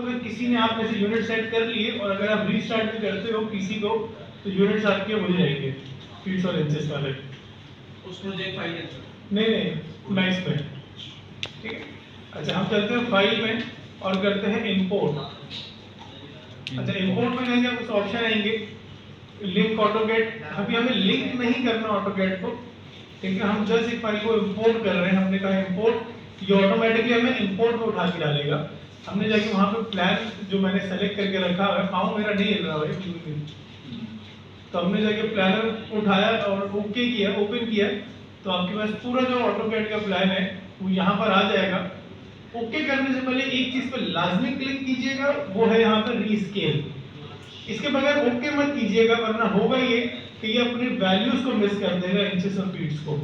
अगर किसी ने आप में से यूनिट सेट कर लिए और अगर आप रीस्टार्ट भी करते हो पीसी को तो यूनिट्स आपके हो जाएंगे फीट्स और इंचेस वाले। उस प्रोजेक्ट फाइल है नहीं मैक्स में, ठीक है। अच्छा हम चलते हैं फाइल में और करते हैं इंपोर्ट। अच्छा इंपोर्ट में जाएंगे कुछ ऑप्शन आएंगे, लिंक ऑटोकैड। अभी हमें लिंक नहीं करना ऑटोकैड को, ठीक है। हम जस्ट एक फाइल को इंपोर्ट कर रहे हैं, हमने कहा इंपोर्ट, ये ऑटोमेटिकली हमें इंपोर्ट में उठा के डालेगा। हमने जाके वहां पे प्लान जो मैंने सेलेक्ट करके रखा है, पाऊँ मेरा नहीं हिल रहा है, तो हमने जाके प्लानर उठाया और ओके किया, ओपन किया, तो आपके पास पूरा जो ऑटोकैड का प्लान है वो यहाँ पर आ जाएगा। ओके करने से पहले एक चीज पर लाजमी क्लिक कीजिएगा, वो है यहाँ पर रीस्केल। इसके बगैर ओके मत कीजिएगा, वरना होगा ये कि ये अपने वैल्यूज को मिस कर देगा, इंचेस और फीट्स को।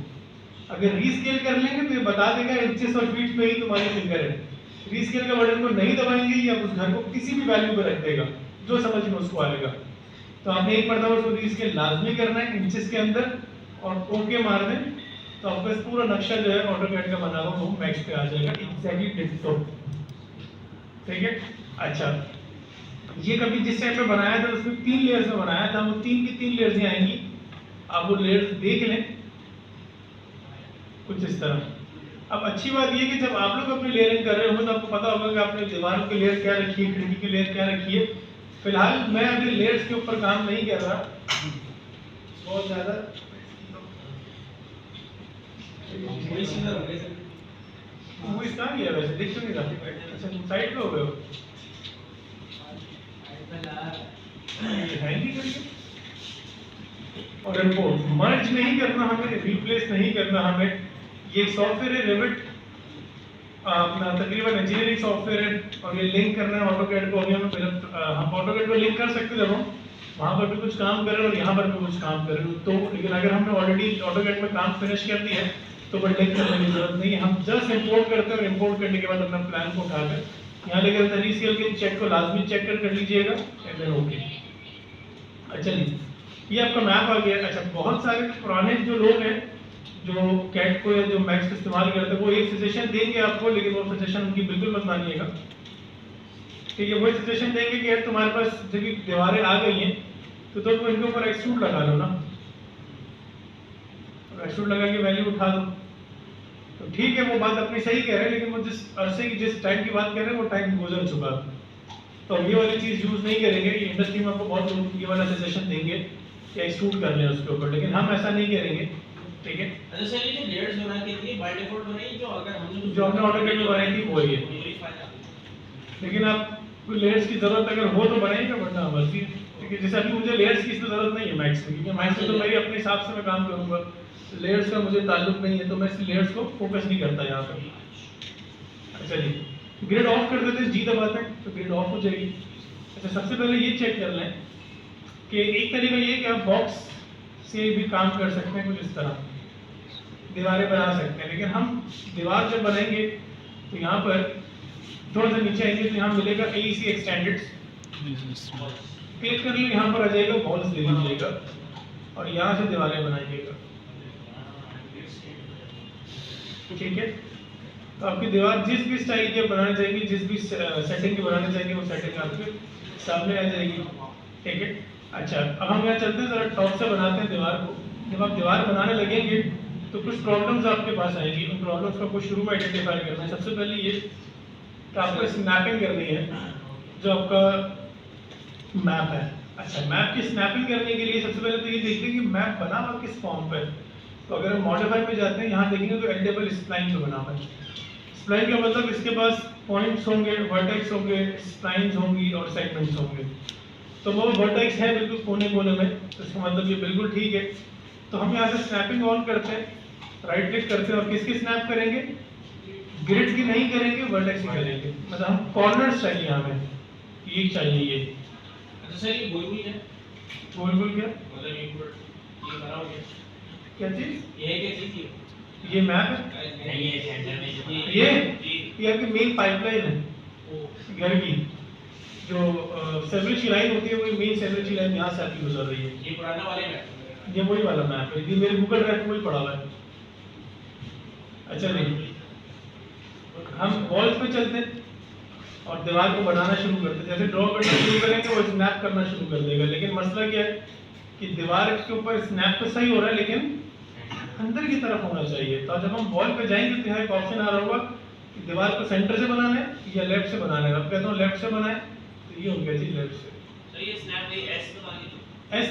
अगर रीस्केल कर लेंगे तो ये बता देगा इंचेस और फीट्स में ही तुम्हारी फिंगर है। रीस्केल का बटन को नहीं दबाएंगे या उस घर को किसी भी वैल्यू पर रख देगा, जो समझ में उसको आएगा। तो आपने एक मरतबा उसको रीस्केल लाजमी करना है इंचेस के अंदर और ओके मार दें, तो आपका पूरा नक्शा जो है ऑटोकैड का बना हुआ वो मैक्स पे आ जाएगा, एग्जैक्टली डिट्टो, ठीक है। अच्छा ये कभी जिस टाइम पे बनाया था उसमें 3 लेयर्स में बनाया था, वो 3 की 3 लेयर्स ही आएंगी। आप वो लेयर्स देख लें कुछ इस तरह। अब अच्छी बात ये कि जब आप लोग अपनी लेयरिंग कर रहे होंगे तो आपको पता होगा कि आपने दीवारों की लेयर क्या रखी है, खिड़की की लेयर क्या रखी है। फिलहाल मैं अभी लेयर्स के ऊपर काम नहीं कर रहा बहुत ज्यादा। वो इस कहाँ गया वैसे, देख तो नहीं रहा। अच्छा तुम साइड पे हो गए हो, है नहीं करके। और इनको मर्ज नहीं करना हमें, रिप्लेस नहीं करना हमें। ये सॉफ्टवेयर है रिविट, अपना तकरीबन इंजीनियरिंग सॉफ्टवेयर है, और ये लिंक करना है ऑटोकैड को। हम ऑटोकैड को लिंक कर सकते हैं वहाँ पर भी कुछ काम कर रहे हैं और यहाँ पर भी कुछ काम कर रहे हैं, तो लेकिन अगर हमने ऑलरेडी ऑटोकैड में काम फिनिश कर दिया है तो फिर लिंक करने की जरूरत नहीं है। हम जस्ट इंपोर्ट करते हैं और इंपोर्ट करने के बाद अपना प्लान को उठाकर यहाँ लेकर रीस्केल के चेक को लाजमी चेक कर लीजिएगा, एंड देन ओके। अच्छा जी ये आपका मैप आ गया। अच्छा बहुत सारे पुराने जो लोग हैं जो कैट को या जो मैक्स इस्तेमाल करते हैं वो एक सजेशन देंगे आपको, लेकिन वो सजेशन उनकी बिल्कुल मत मानिएगा, ठीक है। वो सजेशन देंगे कि यार तुम्हारे पास जब दीवारें आ गई हैं तो तुम इनके ऊपर एक्सट्रूड लगा लो ना, एक्सट्रूड लगा के वैल्यू उठा दो। तो ठीक है वो बात अपनी सही कह रहे हैं, लेकिन वो जिस अरसे की जिस टाइम की बात कर रहे हैं वो टाइम गुजर चुका, तो हम ये वाली चीज़ यूज़ नहीं करेंगे। ये इंडस्ट्री में आपको बहुत लोग ये वाला सजेशन देंगे कि एक्सट्रूड कर लें उसके ऊपर, लेकिन हम ऐसा नहीं करेंगे, ठीक है। अच्छा सर ये जो लेयर्स बना के थी बाय डिफॉल्ट बनाई जो अगर हमने जो हमने ऑटोकैड में बनाई थी वही है, लेकिन आप कोई लेयर्स की जरूरत अगर हो तो बनाइएगा, वरना मर्जी, ठीक है। जैसे अभी मुझे लेयर्स की इसमें जरूरत नहीं है मैक्स में, क्योंकि मैक्स में तो मेरी अपने हिसाब से मैं काम करूंगा, लेयर्स का मुझे ताल्लुक नहीं है, तो मैं इस लेयर्स को फोकस नहीं करता यहाँ पर। अच्छा जी ग्रिड ऑफ कर देते हैं, जी दबाते हैं तो ग्रिड ऑफ हो जाएगी। अच्छा सबसे पहले ये चेक कर लें कि एक तरीका ये कि आप बॉक्स से भी काम कर सकते हैं, कुछ इस तरह दीवारें बना सकते हैं। लेकिन हम दीवार जब बनाएंगे तो यहाँ पर थोड़ा सा नीचे आएंगे तो यहाँ मिलेगा AEC एक्सटेंडेड्स, क्लिक कर लीजिए, यहाँ पर आ जाएगा वॉल्स ले लीजिएगा और यहाँ से दीवारें बनाइएगा, ठीक है। तो आपकी दीवार जिस भी स्टाइल की बनानी चाहिए, जिस भी सेटिंग की बनानी चाहिए वो सेटिंग आपके सामने आ जाएगी, ठीक है। अच्छा अब हम यहाँ चलते हैं जरा टॉप से बनाते हैं दीवार को। जब आप दीवार बनाने लगेंगे तो कुछ प्रॉब्लम्स आपके पास आएंगी, उन प्रॉब्लम्स को आपको शुरू में आइडेंटिफाई करना है। सबसे पहले ये कि आपको स्नैपिंग करनी है, जो आपका मैप है। अच्छा मैप की स्नैपिंग करने के लिए सबसे पहले तो ये देखते हैं कि मैप बना हुआ किस फॉर्म पर। तो अगर हम मॉडिफाई पे जाते हैं यहाँ देखेंगे तो एंडेबल स्प्लाइन पे बना हुआ है। स्प्लाइन का मतलब इसके पास पॉइंट्स होंगे, वर्टेक्स होंगे, स्प्लाइंस होंगी और सेगमेंट्स होंगे। तो वो वर्टेक्स है बिल्कुल कोने कोने में, तो इसका मतलब ये बिल्कुल ठीक है। तो हम यहाँ से स्नैपिंग ऑन करते हैं, राइट क्लिक करते हैं और किसकी स्नैप करेंगे, ग्रिड की नहीं करेंगे, वर्टेक्स की करेंगे। मतलब हम कॉर्नर्स चाहिए हमें, ये चाहिए ये। अच्छा सर ये गोल गोल है, गोल गोल क्या मतलब ये बना हो गया क्या चीज, ये क्या चीज है, ये मैप है, नहीं है सेंटर में ये आपकी मेन पाइपलाइन है घर की, जो सेवरेज की लाइन होती है, वही मेन सेवरेज की लाइन यहाँ से आपकी गुजर रही है। ये पुराना वाले मैप, ये वही वाला मैप है, ये मेरे गूगल ड्राइव में वही पड़ा हुआ है। अच्छा नहीं हम वॉल्स पे चलते हैं और दीवार को बनाना शुरू करते हैं। जैसे ड्रॉ करना शुरू करेंगे वो स्नैप करना शुरू कर देगा, लेकिन मसला क्या है कि दीवार के ऊपर स्नैप तो सही हो रहा है लेकिन अंदर की तरफ होना चाहिए। तो जब हम वॉल पे जाएंगे तो यहाँ एक ऑप्शन आ रहा होगा कि दीवार को सेंटर से बनाना है या लेफ्ट से बनाना है। अब कहता हूँ लेफ्ट से बनाए तो ये हो गया जी लेफ्ट से। तो ये स्नैप नहीं एस दबानी एस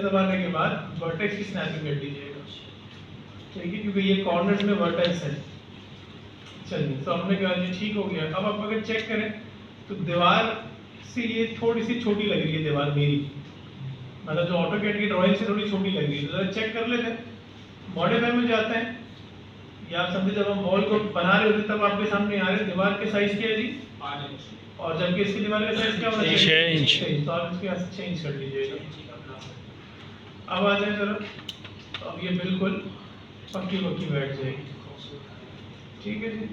दबाने के बाद वर्टेक्स की स्नैपिंग कर दीजिएगा, ठीक है, क्योंकि ये कॉर्नर्स में वर्टेक्स है। चलिए तो हमने कहा जी ठीक हो गया। अब आप अगर चेक करें तो दीवार से ये थोड़ी सी छोटी लग रही है दीवार मेरी, मतलब जो ऑटोकैड की ड्राइंग से थोड़ी छोटी लग रही है। तो जरा चेक कर लेते हैं, मॉडिफाई में जाते हैं, या आप समझे जब हम वॉल को बना रहे होते तब आपके सामने आ रहे दीवार के साइज क्या है जी, 8 इंच और जबकि इसकी दीवार का साइज क्या होना चाहिए 6 इंच। तो आप इसके यहाँ से चेंज कर लीजिएगा। अब आ जाए जरा, तो अब ये बिल्कुल पक्की बैठ जाएगी, ठीक है जी।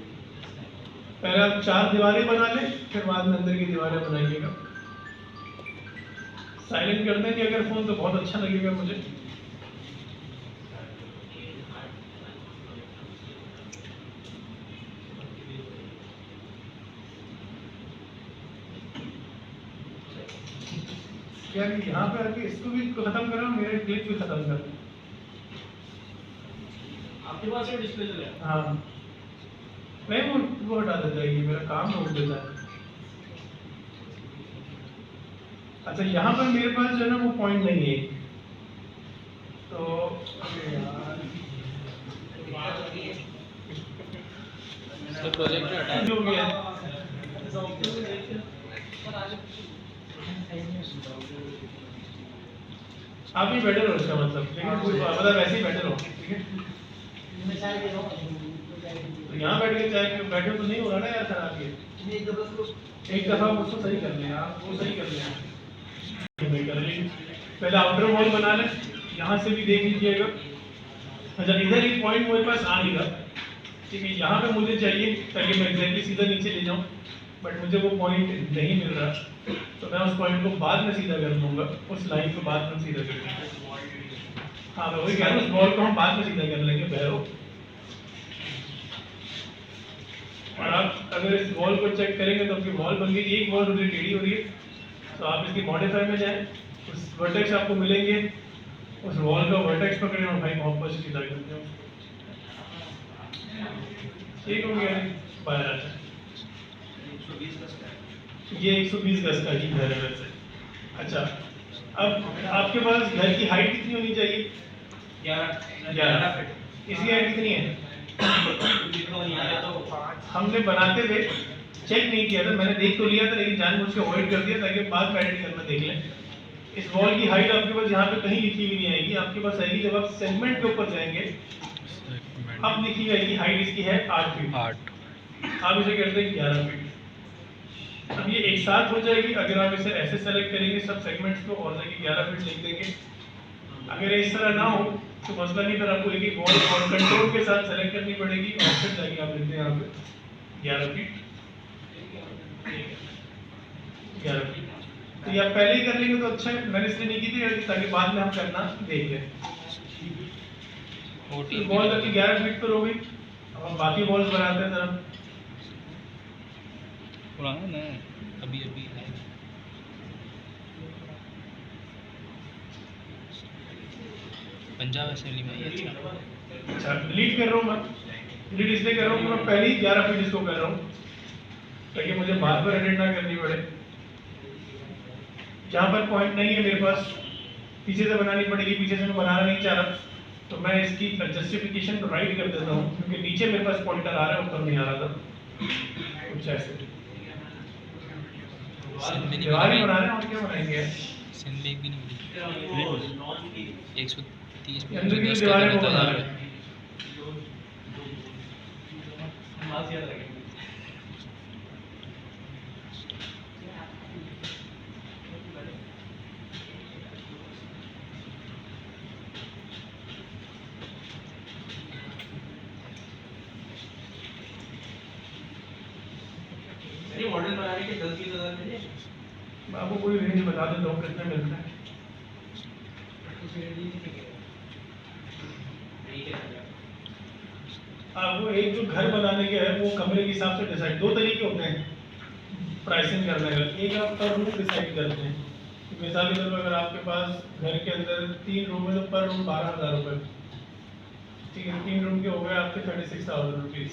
पहले आप 4 दीवारें बना लें, फिर बाद में अंदर की दीवारें बनाइएगा। साइलेंट कर देंगे अगर फोन तो बहुत अच्छा लगेगा मुझे। यार यहाँ पे आके इसको भी खत्म करो, मेरे क्लिप भी खत्म कर दो। आपके पास ये डिस्प्ले चल रहा है। हाँ नहीं वो हटा देता है, ये मेरा काम रोक देता है। अच्छा यहाँ पर मेरे पास जो है ना वो पॉइंट नहीं है, तो प्रोजेक्ट हटा जो हो गया आप ही बेटर हो इसका मतलब, मतलब वैसे ही बेटर हो, ठीक है। तो यहाँ बैठ के चाहे बैठे तो नहीं हो रहा ना यार खराब, ये एक दफा उसको सही कर लें, आप वो सही कर लें। पहले आउटर वॉल बना लें, यहाँ से भी देख लीजिएगा। अच्छा इधर एक पॉइंट मेरे पास आ नहीं रहा, ठीक है, यहाँ पे मुझे चाहिए ताकि मैं एग्जैक्टली सीधा नीचे ले जाऊँ, बट मुझे वो पॉइंट नहीं मिल रहा, तो मैं उस पॉइंट को बाद में सीधा कर दूंगा, उस लाइन को बाद में सीधा कर दूंगा। हाँ मैं वही कह रहा हूँ, उस बॉल को हम बाद में सीधा कर लेंगे बहरो। और आप अगर इस वॉल को चेक करेंगे तो आपकी वॉल बन गई, एक वॉल मुझे टेढ़ी हो रही है, तो आप इसकी मॉडिफाई में जाएं, उस वर्टेक्स आपको मिलेंगे, उस वॉल का वर्टेक्स पकड़ें और भाई मोहब्बत से सीधा कर दें, ठीक हो गया। बाहर आ जाए, 120 का स्क्वायर ये 120 गज का ही घर है वैसे। अच्छा अब आपके पास घर की हाइट कितनी होनी चाहिए? 11 फीट। इसकी हाइट कितनी है? हमने बनाते हुए चेक नहीं किया था, मैंने देख तो लिया था लेकिन जानबूझ के अवॉइड कर दिया ताकि बाद में एडिट करना देख लें। इस वॉल की हाइट आपके पास यहाँ पे कहीं लिखी हुई नहीं आएगी, आपके पास आएगी जब आप सेगमेंट के ऊपर जाएंगे, अब लिखी जाएगी हाइट इसकी है 8 फीट, आप इसे कहते हैं 11 फीट। अब ये एक साथ हो जाएगी अगर आप इसे ऐसे सेलेक्ट करेंगे सब सेगमेंट्स को और जाके 11 फीट लिख देंगे। अगर इस तरह ना हो तो मसला नहीं, फिर आपको एक वॉल और कंट्रोल के साथ सेलेक्ट करनी पड़ेगी और फिर जाके आप लिखते हैं यहाँ पे 11 फीट, 11 फीट। तो ये आप पहले ही कर लेंगे तो अच्छा है, मैंने इसलिए नहीं की थी ताकि बाद में हम करना देख लें। तो वॉल आपकी 11 फीट पर हो गई। अब हम बाकी वॉल्स बनाते हैं जरा। पुराना ना अभी है। पंजाब असेंबली में ही अच्छा डिलीट कर रहा हूँ मैं, डिलीट इसलिए कर रहा हूँ कि मैं पहले ही 11 फीट इसको कर रहा हूँ ताकि मुझे बाद में एडिट ना करनी पड़े। जहाँ पर पॉइंट नहीं है मेरे पास पीछे से बनानी पड़ेगी, पीछे से मैं बनाना नहीं चाह रहा तो मैं इसकी जस्टिफिकेशन को राइट कर देता हूँ क्योंकि नीचे मेरे पास पॉइंटर आ रहा है ऊपर नहीं आ रहा था, कुछ ऐसे दीवारें बना रहे हैं और क्या बनाएंगे। सिंध भी नहीं 130 अंदर की 10 का दीवारें वो बता बना रहा रहे है। हैं। ये मॉडल बनाने के 10-20 हज़ार मिले। मैं आपको कोई रेंज बता देता हूँ कितने मिलता है। ठीक है आपको एक जो घर बनाने के है वो कमरे के हिसाब से डिसाइड, दो तरीके होते हैं प्राइसिंग करने का। एक आप पर रूम डिसाइड करते हैं, मिसाल के तौर पर अगर आपके पास घर के अंदर 3 रूम है तो पर रूम 12,000 रुपये, ठीक है। 3 रूम के हो गए आपके 36,000 रुपीज़।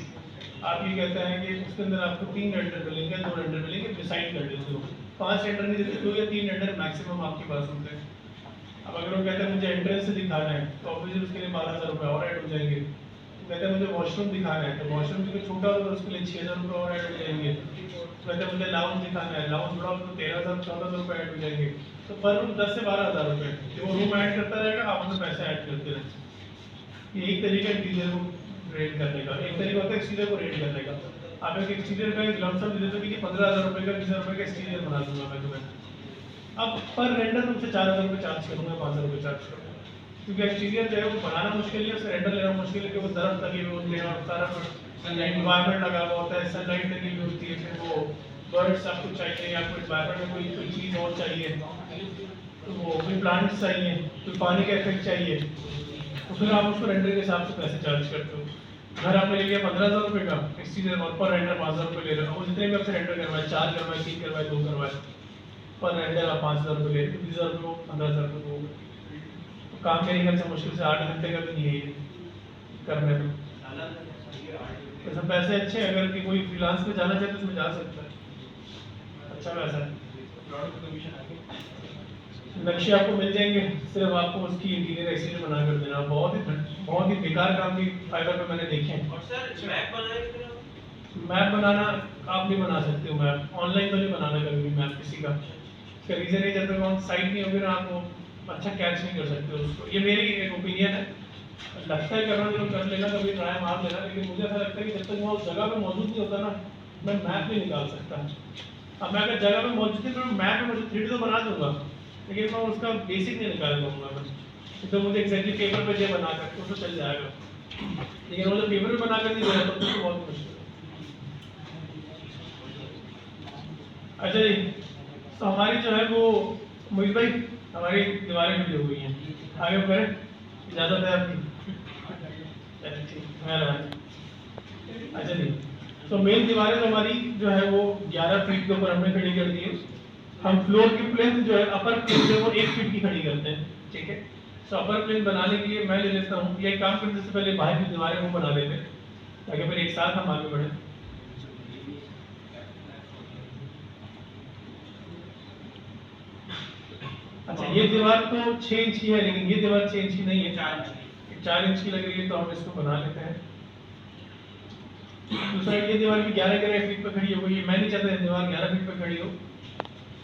आप ये कहते हैं कि उसके अंदर आपको 3 रेंटर मिलेंगे, 2 रेंटर मिलेंगे, डिसाइड कर देते हो। 5 रेंटर नहीं देते, 2 या 3 रेंटर मैक्सिमम आपके पास होते हैं। अब अगर वो कहते हैं मुझे एंट्रेंस से दिखाना है तो ऑब्वियसली उसके लिए 12,000 रुपये और ऐड हो जाएंगे। कहते हैं मुझे वॉशरूम दिखाना है तो वॉशरूम जो छोटा होगा तो उसके लिए 6,000 रुपये और ऐड हो जाएंगे। कहते हैं मुझे लाउंज दिखाना है, लाउंज बड़ा होगा तो 13,000 14,000 रुपये ऐड हो जाएंगे। तो पर रूम 10 से 12,000 रुपये जो वो रूम ऐड करता रहेगा, आप उसमें पैसा ऐड करते रहें। ये एक तरीका है इंटीरियर को रेट करने का। एक तरीका होता है एक्सटीरियर को रेट करने का। आप एक एक्सटीरियर का एक लमसम दे देते हो कि 15,000 रुपये का 20,000 रुपये का एक्सटीरियर बना दूंगा मैं तुम्हें। अब पर रेंडर तुमसे 4,000 रुपये चार्ज करूँगा, 5,000 रुपये चार्ज करूँगा, क्योंकि एक्सटीरियर जो है वो बनाना मुश्किल है, उससे रेंडर लेना मुश्किल है कि वो दरख्त लगे हुए होते हैं और सारा इन्वायरमेंट लगा हुआ होता है, सनलाइट लगी हुई होती है, फिर वो बर्ड्स आपको चाहिए, आपको इन्वायरमेंट में कोई चीज़ और चाहिए, तो वो कोई प्लांट्स चाहिए, कोई पानी का इफेक्ट चाहिए, तो फिर आप उसको रेंडर के हिसाब से पैसे चार्ज करते हो। घर आपने ले लिया 15,000 रुपये का एक्सटीरियर और पर रेंडर 5,000 रुपये ले रहे हो, वो जितने भी आपसे रेंडर करवाए, 4 करवाए, 3 करवाए, 2 करवाए, पर रेंडर आप 5,000 रुपये ले रहे हो, 20,000 रुपये हो, 15,000 रुपये हो। काम मेरे घर से मुश्किल से 8 घंटे का भी नहीं है ये करने में। तो सब पैसे अच्छे हैं, अगर कि कोई फ्रीलांस में जाना चाहे तो उसमें जा सकता है, अच्छा पैसा है। नक्शे आपको मिल जाएंगे, सिर्फ आपको उसकी इंटीरियर एक्सटीरियर बना कर देना। बहुत ही बेकार काम भी फाइबर पे मैंने देखे हैं। और सर मैप बनाना आप नहीं बना सकते हो, मैप ऑनलाइन तो नहीं बनाना कभी भी मैप किसी का। इसका रीज़न है जब तक वहाँ साइट नहीं होगी ना, आप वो अच्छा कैच नहीं कर सकते हो उसको। ये मेरी एक ओपिनियन है, लगता है करना जो कर लेना, कभी ट्राई मार लेना, लेकिन मुझे ऐसा लगता है कि जब तक मैं उस जगह पे मौजूद नहीं होता ना, मैं मैप नहीं निकाल सकता। अब मैं अगर जगह पे मौजूद थी तो मैप में मुझे 3D तो बना दूंगा, लेकिन मैं उसका बेसिक नहीं निकाल पाऊंगा मैं। तो मुझे एग्जैक्टली पेपर पे दे बना कर तो चल जाएगा, लेकिन वो जब पेपर पे बना कर नहीं देगा तो बहुत मुश्किल है। अच्छा जी, तो हमारी जो है वो मोहित भाई हमारी दीवारें भी हो गई हैं, आगे करें, इजाज़त है आपकी? अच्छा जी, तो मेन दीवारें तो हमारी जो है वो 11 फीट के ऊपर हमने खड़ी कर दी है। हम फ्लोर की प्लेन जो है अपर प्लेन जो है वो 1 फीट की खड़ी करते हैं, ठीक है। तो अपर प्लेन बनाने के लिए मैं ले लेता हूँ, ये काम करने से पहले बाहर की दीवारें वो बना लेते हैं ताकि फिर एक साथ हम आगे बढ़ें। अच्छा, ये दीवार तो 6 इंच की है, लेकिन ये दीवार 6 इंच की नहीं है, 4 इंच की लग रही है, तो हम इसको बना लेते हैं। दूसरा, ये दीवार भी 11 फीट पर खड़ी हो गई है। मैं नहीं चाहता दीवार 11 फीट पर खड़ी हो,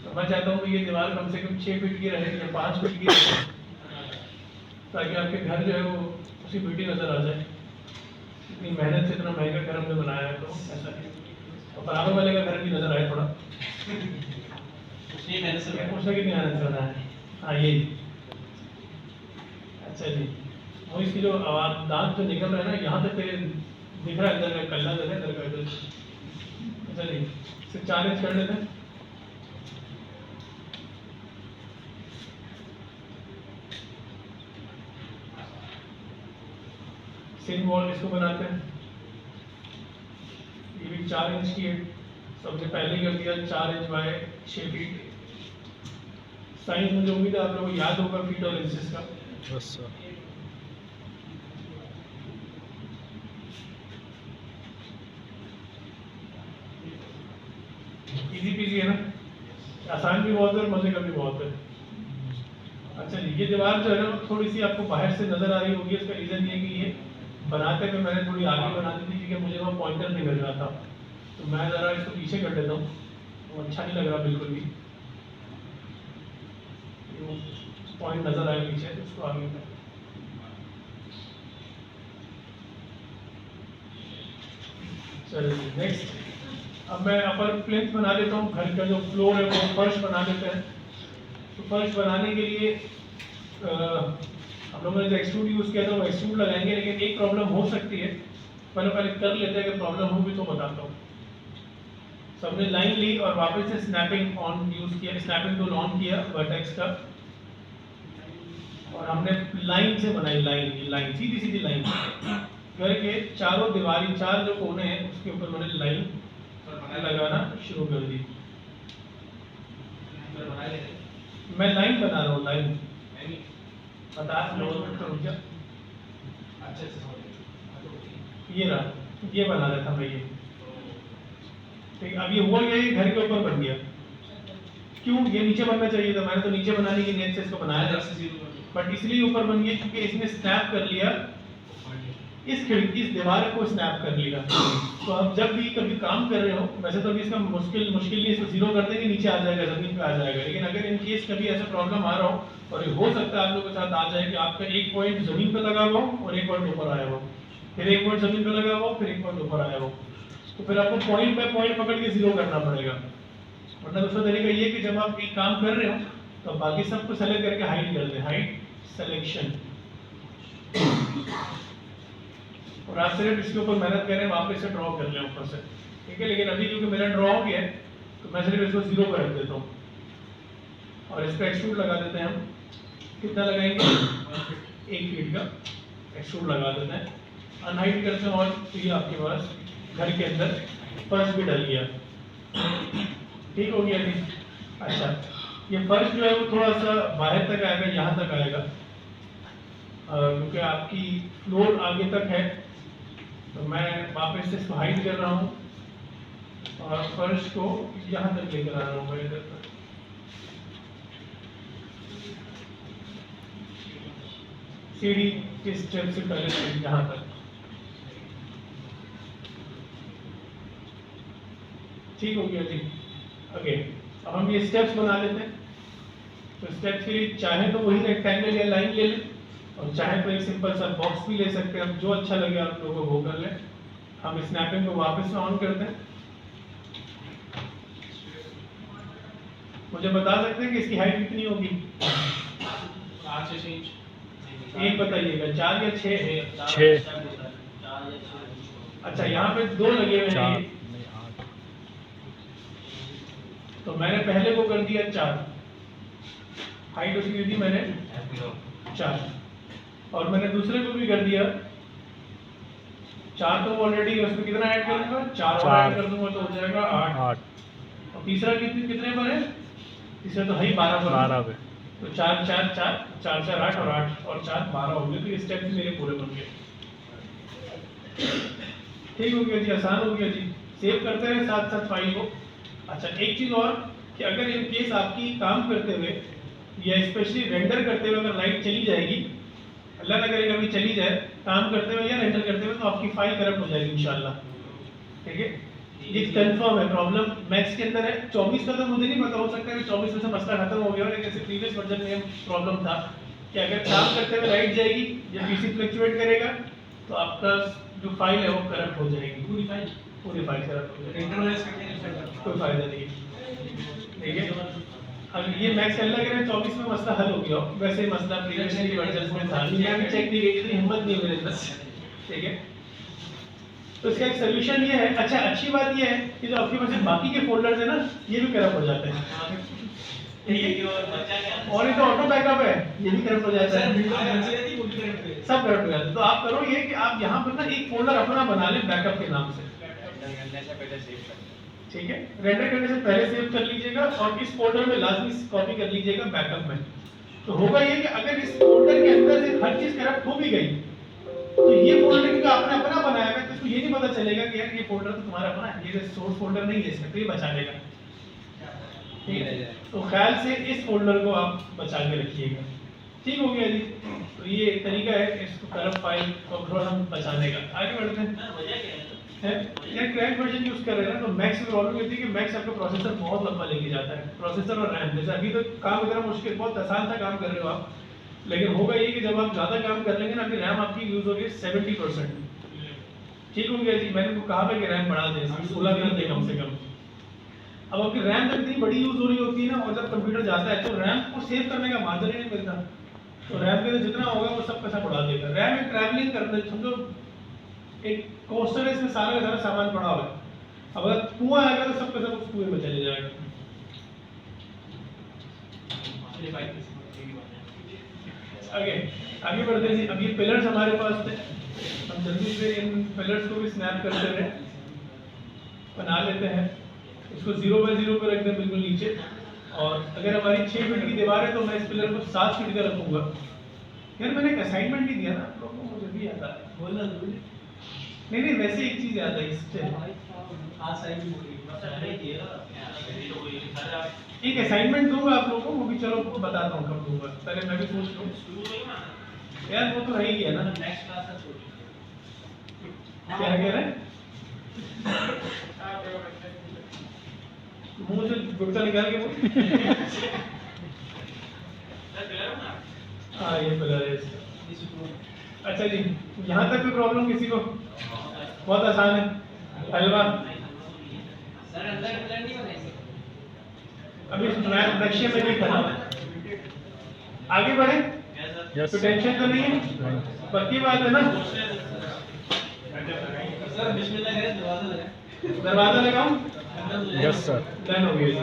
तो मैं चाहता हूँ कि ये दीवार कम से कम 6 फीट की रहे या 5 फीट की रहे, ताकि आपके घर जो है वो उसी ब्यूटी नज़र आ जाए। इतनी मेहनत से इतना महंगा घर हमने बनाया है, तो ऐसा है, और बराबर वाले का घर भी नज़र आए थोड़ा, उसने मेहनत से उसने कितनी मेहनत कर रहा है। हाँ, ये अच्छा जी, वो इसकी जो आवाज दांत जो निकल रहा है ना, यहाँ तक तेरे दिख रहा है, इधर का कल्ला इधर है, इधर का इधर। अच्छा जी, सिर्फ 4 इंच कर लेते हैं। सिंक वॉल इसको बनाते हैं, ये भी 4 इंच की है, सबसे पहले कर दिया 4 इंच बाय 6 फीट। साइंस मुझे उम्मीद है आप लोगों को याद होगा फीट और इंचेस का। बस सर। इजी पीजी है ना, आसान भी बहुत है और मजे का भी बहुत है। अच्छा जी, ये दीवार जो है ना थोड़ी सी आपको बाहर से नजर आ रही होगी, इसका रीजन ये कि ये बनाते हुए मैंने थोड़ी आगे बना दी थी, क्योंकि मुझे वहाँ पॉइंटर नहीं मिल रहा था, तो मैं ज़रा इसको पीछे कर देता हूँ, वो अच्छा नहीं लग रहा बिल्कुल भी, पॉइंट नजर आए पीछे, तो उसको आगे कर। चलिए नेक्स्ट, अब मैं अपर प्लेन बना लेता हूँ। घर का जो फ्लोर है वो फर्श बना लेते हैं। तो फर्श बनाने के लिए हम लोगों ने जो एक्सट्रूड यूज़ किया था वो एक्सट्रूड लगाएंगे, लेकिन एक प्रॉब्लम हो सकती है, पहले कर लेते हैं, अगर प्रॉब्लम होगी तो बताता हूँ। तो हमने लाइन ली और वापस से स्नैपिंग ऑन यूज़ किया, स्नैपिंग टूल ऑन किया वर्टेक्स का, और हमने लाइन से बनाई, लाइन सीधी सीधी लाइन। घर के चारों दीवारी, चार जो कोने हैं उसके ऊपर मैंने लाइन लगाना शुरू कर दी। मैं लाइन बना रहा हूँ, लाइन बता रुक जा। ये रहा, ये बना रहा था मैं ये, ठीक। अब ये हुआ क्या, ये घर के ऊपर बन गया। क्यों, ये नीचे बनना चाहिए था, मैंने तो नीचे बनाने की नीयत से इसको बनाया था, बट इसलिए ऊपर बन गया क्योंकि इसने स्नैप कर लिया इस खिड़की, इस दीवार को स्नैप कर लिया। तो अब जब भी कभी काम कर रहे हो, वैसे तो अभी इसका मुश्किल इसको जीरो कर देंगे, नीचे आ जाएगा, जमीन पे आ जाएगा, लेकिन अगर इन केस कभी ऐसा प्रॉब्लम आ रहा हो, और ये हो सकता है आप लोगों के साथ आ जाए कि आपका एक पॉइंट जमीन पे लगा हुआ हो और एक पॉइंट ऊपर आया हो, फिर एक पॉइंट जमीन पे लगा हुआ हो, फिर एक पॉइंट ऊपर आया हो, तो फिर आपको पॉइंट बाय पॉइंट पकड़ के जीरो करना पड़ेगा। मतलब दूसरा तरीका ये कि जब आप एक काम कर रहे हो तो बाकी सबको सेलेक्ट करके हाइड कर दें, हाइड सिलेक्शन, और आप सिर्फ इसके ऊपर मेहनत करें, वापस से ड्रॉ कर लें ऊपर से, ठीक है। लेकिन अभी क्योंकि मेरा ड्रॉ हो गया है तो मैं सिर्फ इसको जीरो पर रख देता हूँ, और इस पर एक्सट्रूड लगा देते हैं हम। कितना लगाएंगे, 1 फीट का एक्सट्रूड लगा देते हैं, अनहाइड करते हैं, और ये आपके पास घर के अंदर फर्श भी डल गया, ठीक हो गया जी। अच्छा, ये फर्श जो है वो थोड़ा सा बाहर तक आएगा, यहाँ तक आएगा, क्योंकि आपकी फ्लोर आगे तक है, तो मैं वापस से इसको हाइड कर रहा हूँ और फर्श को यहाँ तक लेकर आ रहा हूँ, इधर तक। सीढ़ी के स्टेप से पहले यहाँ तक, ठीक हो गया जी। ओके, अब हम ये स्टेप्स बना लेते हैं। तो स्टेप्स के लिए चाहे तो वही रेक्टेंगल या लाइन ले लें, और चाहे तो एक सिंपल सा बॉक्स भी ले सकते हैं, अब जो अच्छा लगे आप लोगों को वो कर लें। हम स्नैपिंग को वापस से ऑन करते हैं। मुझे बता सकते हैं कि इसकी हाइट कितनी होगी, 8 इंच, एक बताइएगा, 4 या 6? 6। अच्छा, यहाँ पे 2 लगे हुए हैं, तो मैंने पहले को कर दिया 4, हाइट उसकी दी मैंने 4, और मैंने दूसरे को भी कर दिया 4, तो ऑलरेडी उसमें कितना ऐड करूंगा, 4 और ऐड कर दूंगा तो हो जाएगा 8। और तीसरा कितने पर है, तीसरा तो है ही 12 पे, तो 4 4 4 4 4 8 और 8 और 4 12 हो गए। तो ये स्टेप्स मेरे पूरे बन गए, ठीक हो गया जी, आसान हो गया जी। सेव करते हैं साथ साथ फाइल को। अच्छा, एक चीज़ और कि अगर इन केस आपकी काम करते हुए या स्पेशली रेंडर करते हुए अगर लाइट चली जाएगी, अल्लाह ना करे कभी चली जाए, काम करते हुए या रेंडर करते हुए, तो आपकी फाइल करप्ट हो जाएगी इंशाल्लाह, ठीक है। ये कंफर्म है, प्रॉब्लम मैक्स के अंदर है। 24 का तो मुझे नहीं पता, हो सकता है कि 24 में से मसला खत्म हो गया हो, लेकिन जैसे प्रीवियस वर्जन में प्रॉब्लम था कि अगर काम करते हुए लाइट जाएगी या पीसी फ्लक्चुएट करेगा तो आपका जो फाइल है वो करप्ट हो जाएगी, पूरी फाइल करप्ट हो जाएगी, कोई फायदा नहीं, ठीक है। अब ये मैक्स अल्लाह करे 24 में मसला हल हो गया हो, वैसे ही मसला प्रीवियस वर्जन में था, मैं भी चेक नहीं की, इतनी हिम्मत नहीं है मेरे अंदर, ठीक है। तो इसका एक सोल्यूशन ये है। अच्छा, अच्छी बात ये है कि जो आपके पास बाकी के फोल्डर्स है ना, ये भी करप्ट हो जाते हैं, और ये तो ऑटो बैकअप है, ये भी करप्ट हो जाता है, सब करप्ट हो जाता है। तो आप करो ये कि आप यहाँ पर ना एक फोल्डर अपना बना लें बैकअप के नाम से, ठीक है। रेंडर करने से पहले सेव कर लीजिएगा और इस फोल्डर में लाजमी कॉपी कर लीजिएगा बैकअप में। तो होगा ये कि अगर इस फोल्डर के अंदर से हर चीज करप्ट हो भी गई तो ये फोल्डर का आपने अपना बनाया है, तो इसको ये नहीं पता चलेगा कि यार ये फोल्डर तो तुम्हारा अपना है, ये सोर्स फोल्डर नहीं है इसमें, तो ये बचा लेगा, ठीक है। तो ख्याल से इस फोल्डर को आप बचा के रखिएगा, ठीक हो गया जी। तो ये तरीका है इसको करप्ट फाइल को थोड़ा हम बचाने का। आगे बढ़ते हैं। यार क्रैक वर्जन यूज कर रहे हैं ना, तो मैक्स में प्रॉब्लम होती है कि मैक्स आपका प्रोसेसर बहुत लंबा लेके जाता है, प्रोसेसर और रैम। जैसे अभी तो काम इतना मुश्किल, बहुत आसान सा काम कर रहे हो आप, लेकिन होगा ये कि जब आप ज़्यादा काम कर लेंगे ना, आपकी रैम आपकी यूज होगी 70%, ठीक हो गया जी। मैंने उनको कहा था कि रैम बढ़ा दें, 16 कर दें कम से कम। अब आपकी रैम जब इतनी बड़ी यूज हो रही होती है ना, और जब कंप्यूटर जाता है तो रैम को सेव करने का मार्जिन ही नहीं मिलता, तो रैम के जितना होगा वो सब पैसा बढ़ा देगा। रैम एक ट्रैवलिंग करते समझो एक कोस्टर है, इसमें सारा का सारा सामान पड़ा हुआ है, अब अगर कुआं आएगा तो सब पैसा उस कुएं में चले जाएगा। आगे बढ़ते हैं। अब ये पिलर्स हमारे पास थे, हम जल्दी से इन पिलर्स को भी स्नैप करते रहे, बना लेते हैं। इसको 0 बाय 0 पे रख दें बिल्कुल नीचे। और अगर हमारी 6 फीट की दीवार है तो मैं इस पिलर को 7 फीट का रखूंगा। यार मैंने एक असाइनमेंट नहीं दिया ना आप लोगों को, मुझे भी याद आ रहा है। बोलना जरूरी नहीं नहीं, वैसे एक चीज़ याद आई इससे, आज साइड में बोली नहीं दिया एक असाइनमेंट दूंगा आप लोगों को, वो भी चलो बताता हूँ कब दूंगा, पहले मैं भी सोच लूँ। शुरू में ना यार वो तो है ही है ना। नेक्स्ट क्लास में सोच क्या कह रहे हैं? मुंह से गुटका निकाल के बोल। हाँ ये पिलर है इसका। अच्छा जी, यहाँ तक कोई प्रॉब्लम किसी को? बहुत आसान है, हलवा। सर अंदर प्लान नहीं बनाएंगे अभी नक्शे में नहीं खत्म, आगे बढ़े तो टेंशन तो नहीं है, पक्की बात है ना। सर बिस्मिल्लाह करें, दरवाजा लगाएं। दरवाजा लगाऊं? Yes sir. डन हो गया जी।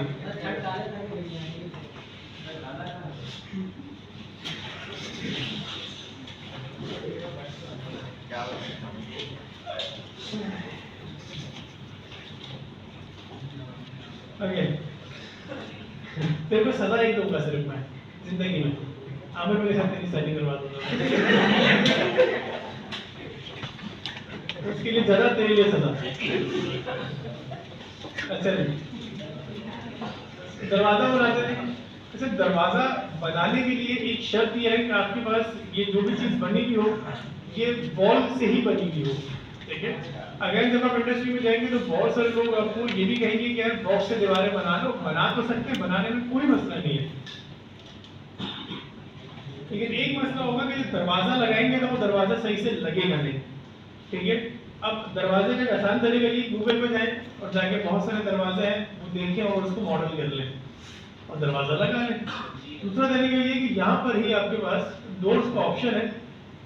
ओके, तेरे को सजा एक दूंगा सिर्फ मैं जिंदगी में, आमिर मेरे साथ तेरी शादी करवा दूंगा। उसके लिए जरा तेरे लिए सजा। अच्छा जी, दरवाजा बनाते हैं। अच्छा, दरवाजा बनाने के लिए एक शर्त यह है कि आपके पास ये जो भी चीज बनी हुई हो ये वॉल से ही बनी हुई हो, ठीक है। अगर जब आप इंडस्ट्री में जाएंगे तो बहुत सारे लोग आपको ये भी कहेंगे कि यार ब्लॉक से दीवारें बना लो, बना तो सकते हैं, बनाने में कोई मसला नहीं है, लेकिन एक मसला होगा कि जब दरवाजा लगाएंगे तो वो दरवाजा सही से लगेगा नहीं, ठीक है। अब दरवाजे का आसान तरीका ये, गूगल पे जाएं और जाके बहुत सारे दरवाजे हैं वो देखें और उसको मॉडल कर लें और दरवाजा लगा लें। दूसरा तरीका ये कि यहाँ पर ही आपके पास डोर्स का ऑप्शन है,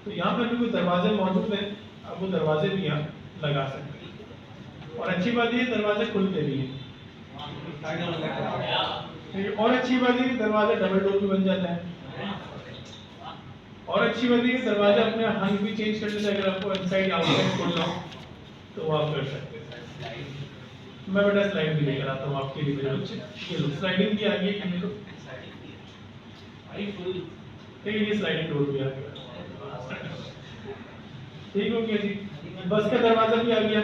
तो यहाँ पर भी कोई दरवाजे मौजूद हैं, आप वो दरवाजे भी यहाँ लगा सकते हैं। और अच्छी बात ये दरवाजे खुलते भी हैं, और अच्छी बात ये दरवाजा डबल डोर भी बन जाता है। और अच्छी बात ये दरवाजा अपने हंग भी चेंज कर देता है, अगर आपको इनसाइड आउटसाइड खोलना हो तो वो आप कर सकते हैं। मैं बेटा स्लाइड भी लेकर आता हूँ आपके लिए मेरे बच्चे, ये लो स्लाइडिंग भी आ गई है, ये लो ठीक है, ये स्लाइडिंग डोर भी आ गया, ठीक हो गया जी। बस का दरवाजा भी आ गया,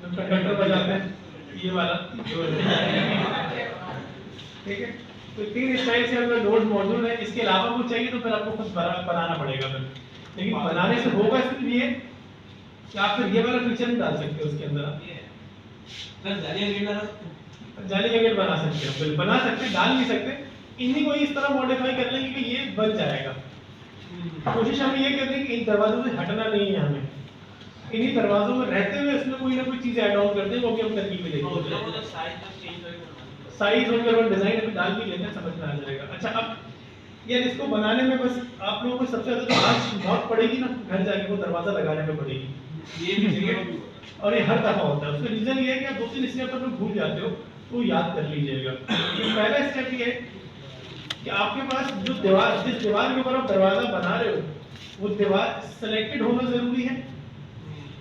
जो कंडक्टर बजाते हैं ये वाला, ठीक है। तो 3 स्टाइल से अपना डोर्स मौजूद है। इसके अलावा कुछ चाहिए तो फिर आपको खुद बनाना पड़ेगा फिर, लेकिन बनाने से होगा सिर्फ ये कि आप फिर ये वाला फीचर नहीं डाल सकते उसके अंदर, सर जाली का गेट बना सकते हैं, बिल बना सकते हैं, डाल नहीं सकते, इन्हीं को इस तरह मॉडिफाई कर लेंगे कि ये बन जाएगा। कोशिश हम ये करते हैं कि इन दरवाजों से हटना नहीं है हमें, इन्हीं दरवाजों में रहते हुए इसमें कोई ना कोई चीज ऐड ऑन करते हैं, वो भी हम तरकीब में देखेंगे। साइज और डिजाइन अभी डाल भी लेते हैं, समझ में आ जाएगा। अच्छा, अब यार इसको बनाने में बस आप लोगों को सबसे ज्यादा तो आज बहुत पड़ेगी ना, घर जाके वो दरवाजा लगाने में पड़ेगी, ये भी और ये हर दफा होता है। उसका रीजन ये है कि आप 2-3 स्टेप आप लोग भूल जाते हो, तो याद कर लीजिएगा। तो पहला स्टेप ये है कि आपके पास जो दीवार, जिस दीवार के ऊपर आप दरवाजा बना रहे हो वो दीवार सिलेक्टेड होना जरूरी है,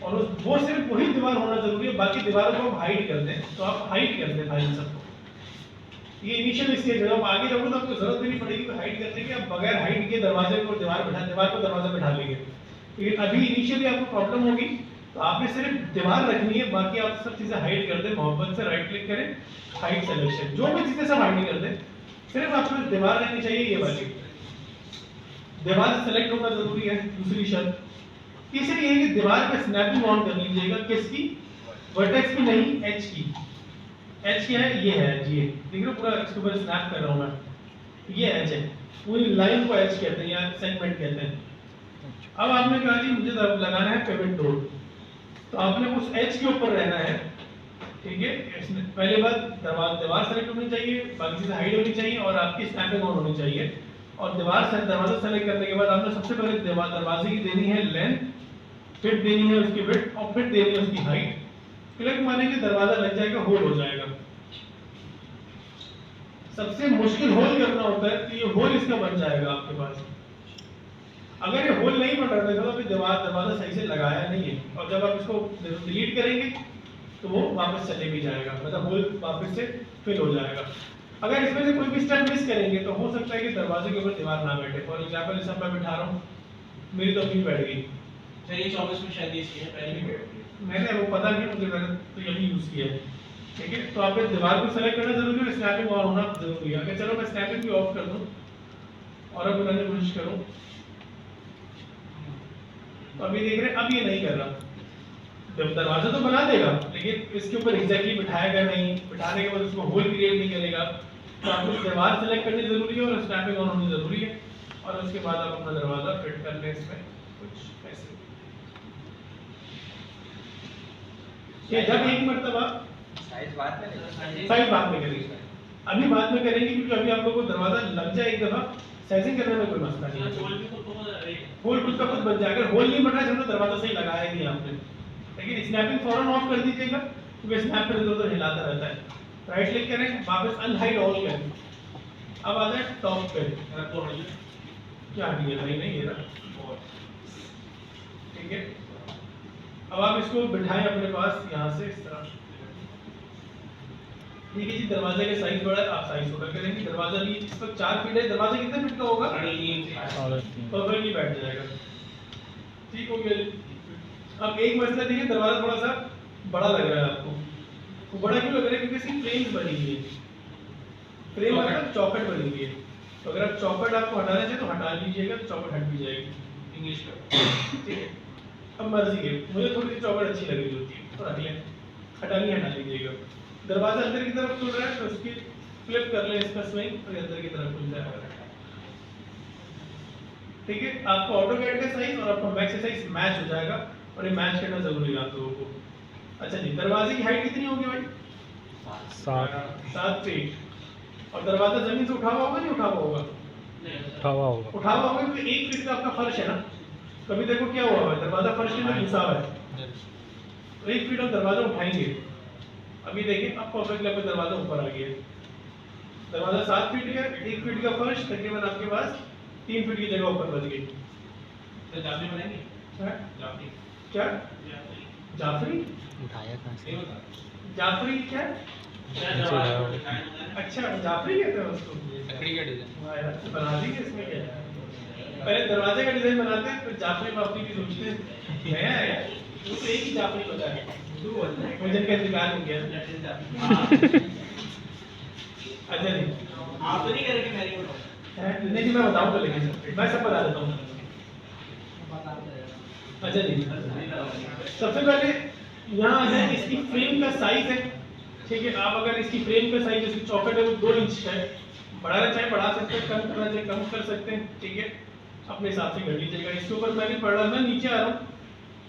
और वो सिर्फ वही दीवार होना जरूरी है, बाकी दीवारों को आप हाइड कर दें तो आप हाइड कर दें फाइल सबको। ये इनिशियल स्टेज है, आप आगे जाओगे तो आपको जरूरत भी नहीं पड़ेगी तो हाइड करने की, आप बगैर हाइड के दरवाजे को दीवार को दरवाजा बैठा लेंगे। लेकिन अभी इनिशियली आपको प्रॉब्लम होगी तो आपने सिर्फ दीवार रखनी है, बाकी आप सब चीजें हाइड कर दें। मोहब्बत से राइट क्लिक करें, हाइड सिलेक्शन, जो भी चीजें सब हाइड कर दें, सिर्फ आपको दीवार रहनी चाहिए, ये वाली दीवार सेलेक्ट होना जरूरी है। दूसरी शर्त तीसरी ये है कि दीवार पे स्नैपिंग ऑन कर लीजिएगा, किसकी? वर्टेक्स की नहीं, एज की। एज क्या है? ये है जी, देख रहे हो पूरा इसके ऊपर स्नैप कर रहा हूं मैं, ये एज है, पूरी लाइन को एज कहते हैं या सेगमेंट कहते हैं। अब आपने कहा जी मुझे लगाना है पिवट डोर, तो आपने उस एज के ऊपर रहना है, ठीक है। पहले बात दीवार सेलेक्ट होनी चाहिए, बाकी चीजें हाइड होनी चाहिए और आपकी स्नैपिंग ऑन होनी चाहिए। और दरवाजा सेलेक्ट करने के बाद आपने सबसे पहले दरवाजे की देनी है लेंथ, फिर देनी है उसकी विड्थ और फिर देनी है उसकी हाइट। क्लिक मारने के दरवाजा लग जाएगा, होल हो जाएगा। सबसे मुश्किल होल करना होता है, तो ये होल इसका बन जाएगा आपके पास। अगर ये होल नहीं बन रहा था तो फिर दरवाजा सही से लगाया नहीं है, और जब आप इसको डिलीट करेंगे तो वो वापस चले भी जाएगा, मतलब होल वापस से फिल हो जाएगा। अगर इसमें से कोई भी स्टेप मिस करेंगे तो हो सकता है कि दरवाजे के ऊपर दीवार ना बैठे। फॉर एग्जाम्पल इस मैं बिठा रहा हूँ, मेरी तो अभी बैठ गई, चलिए 24 में शायद इसकी है पहले भी। मैंने वो पता नहीं मुझे, मैंने तो यही यूज़ किया है। ठीक है, तो आपको दीवार को सेलेक्ट करना जरूरी है, स्नैपिंग ऑन होना जरूरी है। अगर चलो मैं स्नैपिंग भी ऑफ कर दूँ और अब बनाने की कोशिश करूँ तो अभी देख रहे हैं अब ये नहीं कर रहा। जब दरवाजा तो बना देगा लेकिन इसके ऊपर एग्जैक्टली बिठाएगा नहीं, बिठाने के बाद उसको होल क्रिएट नहीं करेगा। तो आपको दीवार सेलेक्ट करनी जरूरी है और स्नैपिंग ऑन होनी जरूरी है, और उसके बाद आप अपना दरवाजा फिट कर लें इसमें कुछ ऐसे। ये जब एक मरतबा साइज बात में साइज बाद में करेंगे, अभी बाद में करेंगे क्योंकि अभी आप लोगों को दरवाजा लग जाए एक दफा, साइजिंग करने में कोई मसला नहीं है। होल खुद का खुद बन जाएगा। अगर होल नहीं बन रहा है तो दरवाजा सही लगाया ही नहीं आपने, लेकिन स्नैपिंग फौरन ऑफ कर दीजिएगा क्योंकि स्नैप पर इधर-उधर हिलाता रहता है। राइट क्लिक करें, वापस अनहाइड ऑल करें, अब आ जाए टॉप पे, क्या नहीं है नहीं ये रहा। ठीक है, अब आप इसको बिठाएं अपने पास यहाँ से इस तरह। ठीक है जी, दरवाजे का साइज बड़ा है, आप साइज छोटा करेंगे। दरवाजा भी इस पर 4 फीट है, दरवाजा कितने फीट का होगा? 3.5 परफेक्टली बैठ जाएगा। ठीक हो गया जी। अब एक मसला देखिए, दरवाजा थोड़ा सा बड़ा लग रहा है आपको, वो बड़ा क्यों लग रहा है? क्योंकि इसकी फ्रेम बनी हुई है, फ्रेम मतलब चौखट बनी हुई है। तो अगर आप चौखट आपको हटाना चाहे तो हटा लीजिएगा, चौखट हट भी जाएगी इंग्लिश का। ठीक है, अब मर्जी है, मुझे थोड़ी सी चौखट अच्छी लग रही होती है तो रख लें, हटानी हटा लीजिएगा। दरवाजा अंदर की तरफ खुल रहा है तो उसकी फ्लिप कर लें इसका स्विंग और अंदर की तरफ खुल जाएगा। ठीक है, आपको ऑटोकैड का साइज और आपका मैक्स साइज मैच हो जाएगा, और ये मैच करना जरूरी है आप लोगों को। अच्छा जी, दरवाजे की हाइट कितनी होगी भाई? 7 फीट। और दरवाजा जमीन से उठा हुआ होगा नहीं उठा हुआ होगा? उठा हुआ होगा क्योंकि 1 फीट का आपका फर्श है ना। कभी देखो क्या हुआ है, दरवाजा फर्श के अंदर घुसा हुआ है, तो 1 फीट आप दरवाजा उठाएंगे। अभी देखिए अब परफेक्ट लेवल पे दरवाजा ऊपर आ गया है। दरवाजा 7 फीट का, 1 फीट का फर्श, तकरीबन आपके पास 3 फीट की जगह ऊपर बच गई। तो जाफरी बनाएंगे? जाफरी क्या? जाफरी उठाया कहाँ से? जाफरी क्या? अच्छा, जाफरी कहते हैं उसको। लकड़ी का डिजाइन वाह यार, बना दी इसमें क्या है? पहले दरवाजे का डिजाइन बनाते हैं, फिर जाफरी वाफरी की सोचते हैं। नया है यार, वो तो एक ही जाफरी होता है, वजन का इंतकाल हो गया। अच्छा जी, आप तो नहीं करेंगे मेरी फोटो? नहीं जी, मैं बताऊंगा, लेकिन मैं सब बता देता हूँ। अच्छा जी, सबसे पहले यहाँ है इसकी फ्रेम का साइज है। ठीक है, आप अगर इसकी फ्रेम का साइज, इसकी चौखट है वो 2 इंच है, बढ़ाना चाहे बढ़ा सकते हैं, कम करना चाहे कम कर सकते हैं। ठीक है, अपने हिसाब से कर लीजिएगा। इसके ऊपर मैं भी पढ़ रहा, मैं नीचे आ रहा हूँ,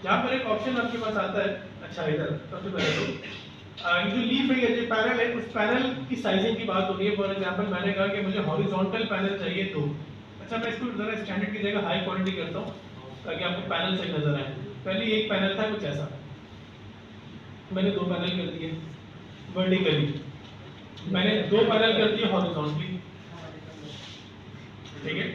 जहाँ पर एक ऑप्शन आपके पास आता है। अच्छा, इधर सबसे पहले तो ये जो लीफ है, जो पैनल है, उस पैनल की साइजिंग की बात हो रही है। फॉर एग्जांपल मैंने कहा कि मुझे हॉरिजॉन्टल पैनल चाहिए 2। अच्छा, मैं इसको जरा स्टैंडर्ड की जगह हाई क्वालिटी करता हूँ ताकि आपको पैनल सही नजर आए। पहले एक पैनल था कुछ ऐसा, मैंने 2 पैनल कर दिए वर्टिकली, मैंने 2 पैनल कर दिए हॉरिजॉन्टली। ठीक है,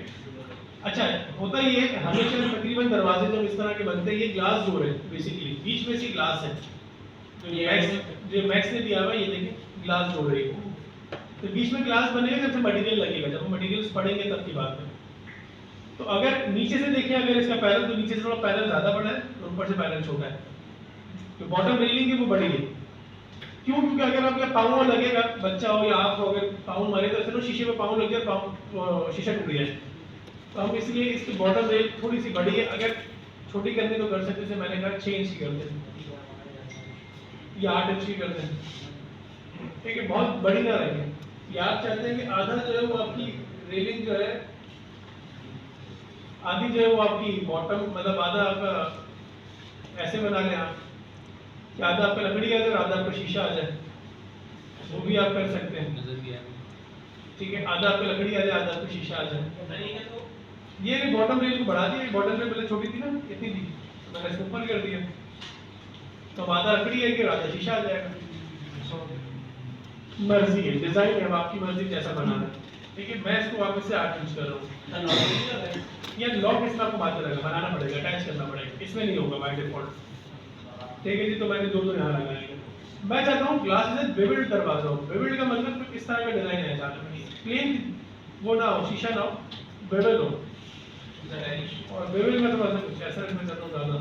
अच्छा होता ये है हमेशा तकरीबन दरवाजे जब इस तरह के बनते हैं, ये ग्लास डोर है बेसिकली, बीच में से ग्लास है। जो मैक्स ने दिया हुआ है, ये देखिए ग्लास डोर है। तो बीच में ग्लास बनेगा जब से मटेरियल लगेगा, जब हम मटेरियल्स पढ़ेंगे तब की बात है। तो अगर नीचे से देखें, अगर इसका पैनल, तो नीचे से थोड़ा पैनल ज्यादा बड़ा है और ऊपर से पैनल छोटा है। तो बॉटम रेलिंग है वो बड़ी है। क्यों? क्योंकि अगर आपका पाँव लगेगा, बच्चा हो या आप हो, अगर पाँव मारे तो चलो शीशे में पाँव लग जाए, पाँव शीशा टूट जाए। तो हम इसलिए इसकी बॉटम रेल थोड़ी सी बड़ी है। अगर छोटी करनी तो कर सकते हैं, मैंने कहा 6 इंच की करते हैं या 8 इंच की करते हैं। ठीक है, बहुत बड़ी ना रहे। या आप चाहते हैं कि आधा जो है वो आपकी रेलिंग जो है, आधी जो है वो आपकी बॉटम, मतलब आधा आपका ऐसे बना लें आप कि आधा आपका लकड़ी आ जाए और आधा आपका शीशा आ जाए, वो भी आप कर सकते हैं। नजर भी आ ठीक है, आधा आपका लकड़ी आ जाए, आधा आपका शीशा आ जाए। तो ये भी बॉटम रेल को बढ़ा दिया। बॉटम रेल पहले छोटी थी ना, इतनी थी, तो मैंने इसको ऊपर कर दिया, तो आधा लकड़ी आएगी और आधा शीशा आ जाएगा। मर्जी है, डिजाइन है, अब आपकी मर्जी जैसा बनाना है। ठीक है, मैं इसको वापस से 8 इंच कर रहा हूँ। तो लॉक नहीं कर रहे ये लॉक इसमें आपको बात करेगा, बनाना पड़ेगा, अटैच करना पड़ेगा, इसमें नहीं होगा बाय डिफॉल्ट। ठीक है जी, तो मैंने दो यहाँ लगा लिया। मैं चाहता हूँ ग्लास से बेबिल्ड करवा दो। बेबिल्ड का मतलब कुछ इस तरह का डिजाइन है, चाहता हूँ प्लेन वो ना हो, शीशा ना हो, बेबल हो। और बेबल में थोड़ा सा कुछ ऐसा इसमें चाहता हूँ ज़्यादा।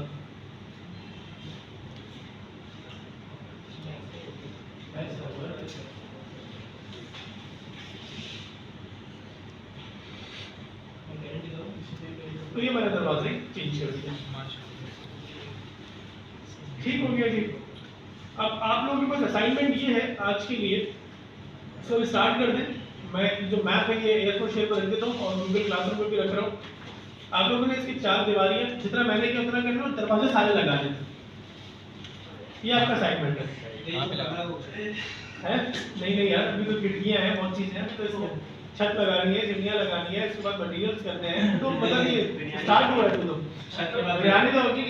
तो ये मैंने दरवाजे चेंज कर दिया, ठीक हो गया जी। अब आप लोगों के पास असाइनमेंट ये है आज के लिए, सो स्टार्ट कर दें। मैं जो मैप है ये एयरपोर्ट शेयर पर रख देता हूँ और गूगल क्लासरूम पर भी रख रहा हूँ। आप लोगों ने इसकी 4 दीवारियाँ जितना मैंने किया उतना करना और दरवाजे सारे लगाने हैं। ये आपका असाइनमेंट है। नहीं नहीं यार, अभी तो खिड़कियाँ हैं, बहुत चीज़ें हैं, तो इसमें छत लगानी है, चिमनियाँ लगानी है, इसके बाद मटीरियल्स करने हैं, तो मतलब ये स्टार्ट हुआ है तो छत के बाद बिरयानी तो होगी।